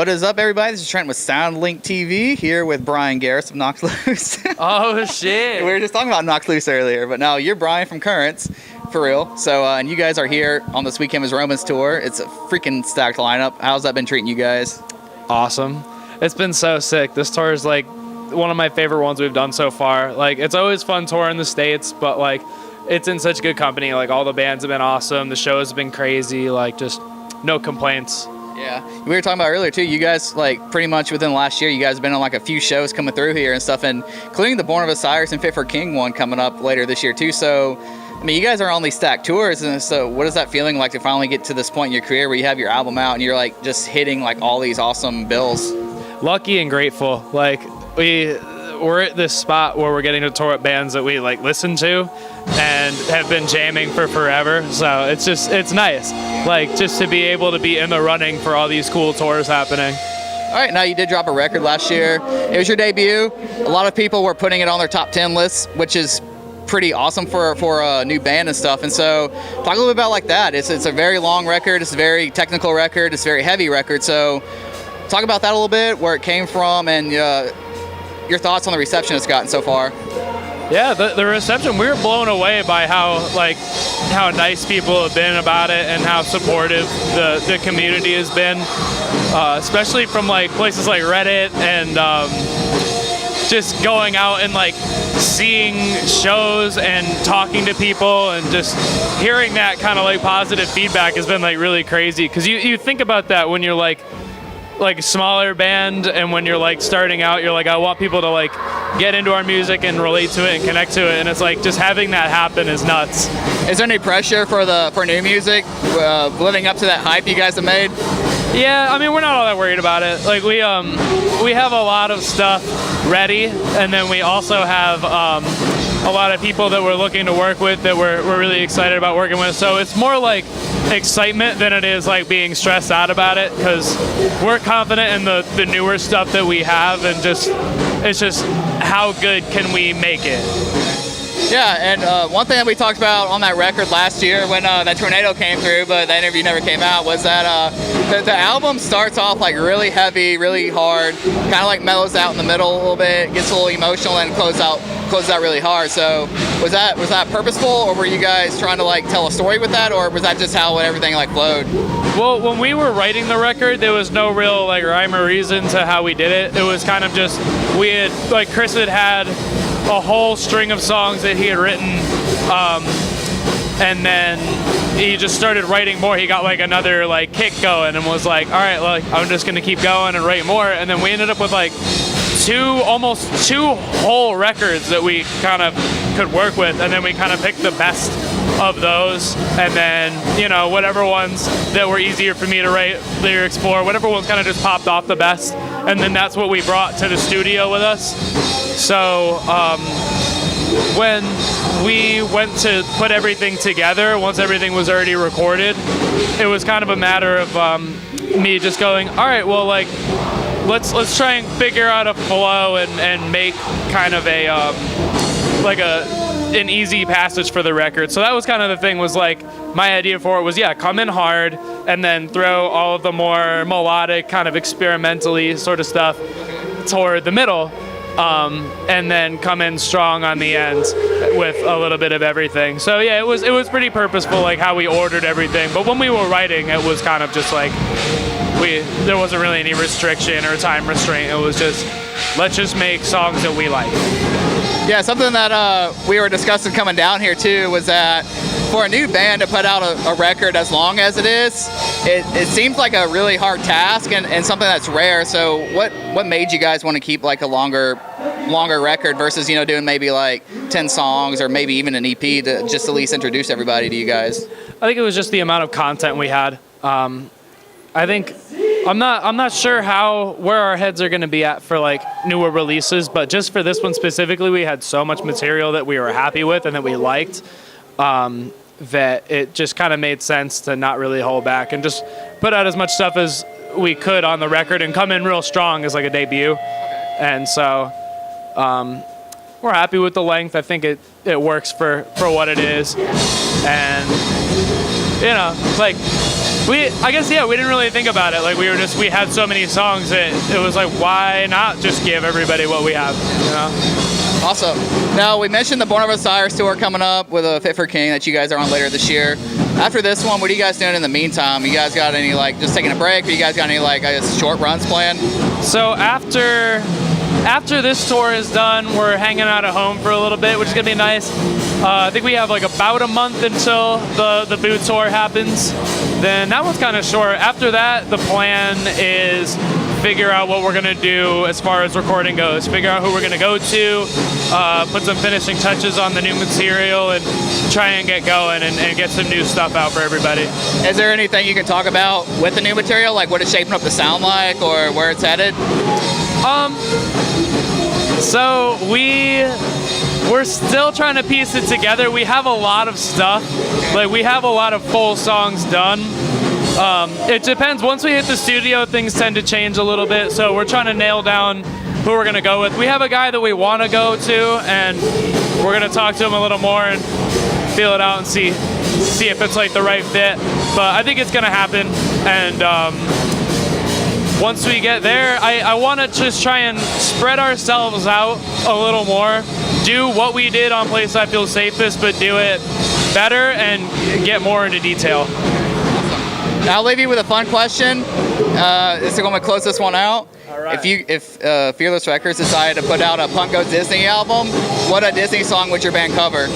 What is up, everybody? This is Trenton with SoundlinkTV here with Brian Garris of Knox Loose. Oh, shit. We were just talking about Knox Loose earlier, but no, you're Brian from Currents, for real. So, and you guys are here on this Weekend with Romans tour. It's a freaking stacked lineup. How's that been treating you guys? Awesome. It's been so sick. This tour is like one of my favorite ones we've done so far. Like, it's always fun touring the States, but like, it's in such good company. Like, all the bands have been awesome. The show has been crazy. Like, just no complaints. Yeah, we were talking about earlier too. You guys, like, pretty much within the last year, you guys have been on like a few shows coming through here and stuff, and including the Born of Osiris and Fit for King one coming up later this year too. So, I mean, you guys are on these stacked tours, and so what is that feeling like to finally get to this point in your career where you have your album out and you're like just hitting like all these awesome bills? Lucky and grateful. Like, we're at this spot where we're getting to tour with bands that we like listen to and have been jamming for forever. So it's nice, like, just to be able to be in the running for all these cool tours happening. All right, now you did drop a record last year. It was your debut. A lot of people were putting it on their top 10 lists, which is pretty awesome for a new band and stuff. And so talk a little bit about like that. It's a very long record. It's a very technical record. It's a very heavy record. So talk about that a little bit, where it came from, and your thoughts on the reception it's gotten so far. Yeah, the reception, we were blown away by how nice people have been about it and how supportive the community has been, especially from like places like Reddit and just going out and like seeing shows and talking to people and just hearing that kind of like positive feedback has been like really crazy, because you think about that when you're like a smaller band, and when you're like starting out, you're like, I want people to like get into our music and relate to it and connect to it, and it's like just having that happen is nuts. Is there any pressure for new music, living up to that hype you guys have made? Yeah, I mean, we're not all that worried about it. Like, we have a lot of stuff ready, and then we also have a lot of people that we're looking to work with that we're really excited about working with. So it's more like excitement than it is like being stressed out about it, because we're confident in the newer stuff that we have, and it's just how good can we make it. Yeah, and one thing that we talked about on that record last year when that tornado came through, but that interview never came out, was that the album starts off like really heavy, really hard, kind of like mellows out in the middle a little bit, gets a little emotional, and closes out really hard. So was that purposeful, or were you guys trying to like tell a story with that, or was that just how everything like flowed? Well, when we were writing the record, there was no real like rhyme or reason to how we did it. It was kind of just, we had, like, Chris had a whole string of songs that he had written, and then he just started writing more. He got like another like kick going and was like, all right, like, I'm just gonna keep going and write more. And then we ended up with like almost two whole records that we kind of could work with, and then we kind of picked the best of those, and then, you know, whatever ones that were easier for me to write lyrics for, whatever ones kind of just popped off the best, and then that's what we brought to the studio with us. So when we went to put everything together, once everything was already recorded, it was kind of a matter of me just going, all right, well, like, let's try and figure out a flow and make kind of an easy passage for the record. So that was kind of the thing, was like, my idea for it was, yeah, come in hard and then throw all of the more melodic, kind of experimentally sort of stuff toward the middle, and then come in strong on the ends with a little bit of everything. So yeah, it was pretty purposeful, like how we ordered everything. But when we were writing, it was kind of just like, there wasn't really any restriction or time restraint. It was just, let's just make songs that we like. Yeah, something that we were discussing coming down here too was that for a new band to put out a record as long as it is, it seems like a really hard task and something that's rare. So what made you guys want to keep like a longer record versus, you know, doing maybe like 10 songs or maybe even an EP to just at least introduce everybody to you guys? I think it was just the amount of content we had. I think I'm not sure where our heads are going to be at for like newer releases, but just for this one specifically, we had so much material that we were happy with and that we liked, that it just kind of made sense to not really hold back and just put out as much stuff as we could on the record and come in real strong as like a debut. And so we're happy with the length. I think it works for what it is. And, you know, like, I guess, yeah, we didn't really think about it. Like, we had so many songs that it was like, why not just give everybody what we have, you know? Awesome. Now, we mentioned the Born of Osiris tour coming up with a Fit for King that you guys are on later this year. After this one, what are you guys doing in the meantime? You guys got any, like, just taking a break? Or you guys got any, like, I guess, short runs planned? So after this tour is done, we're hanging out at home for a little bit, which is gonna be nice. I think we have like about a month until the boot tour happens. Then that one's kind of short. After that, the plan is figure out what we're gonna do as far as recording goes. Figure out who we're gonna go to, put some finishing touches on the new material, and try and get going and get some new stuff out for everybody. Is there anything you can talk about with the new material, like what it's shaping up to sound like or where it's headed? So we're still trying to piece it together. We have a lot of stuff. Like, we have a lot of full songs done. It depends. Once we hit the studio, things tend to change a little bit. So we're trying to nail down who we're gonna go with. We have a guy that we want to go to, and we're gonna talk to him a little more and feel it out and see if it's like the right fit. But I think it's gonna happen. And once we get there, I want to just try and spread ourselves out a little more, do what we did on Place I Feel Safest, but do it better and get more into detail. Now, I'll leave you with a fun question. This is going to close this one out. All right. If Fearless Records decided to put out a Punk Goes Disney album, what Disney song would your band cover?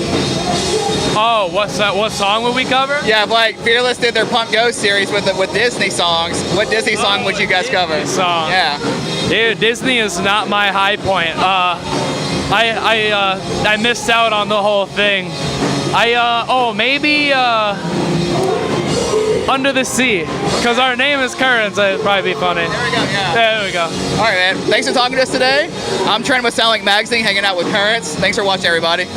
Oh, what's that? What song would we cover? Yeah, if, like, Fearless did their Punk Goes series with Disney songs, what Disney song would you guys cover? Song. Yeah. Dude, Disney is not my high point. I missed out on the whole thing. Maybe Under the Sea, because our name is Currents. It'd probably be funny. There we go, yeah. There we go. All right, man. Thanks for talking to us today. I'm Trenton with Soundlink Magazine, hanging out with Currents. Thanks for watching, everybody.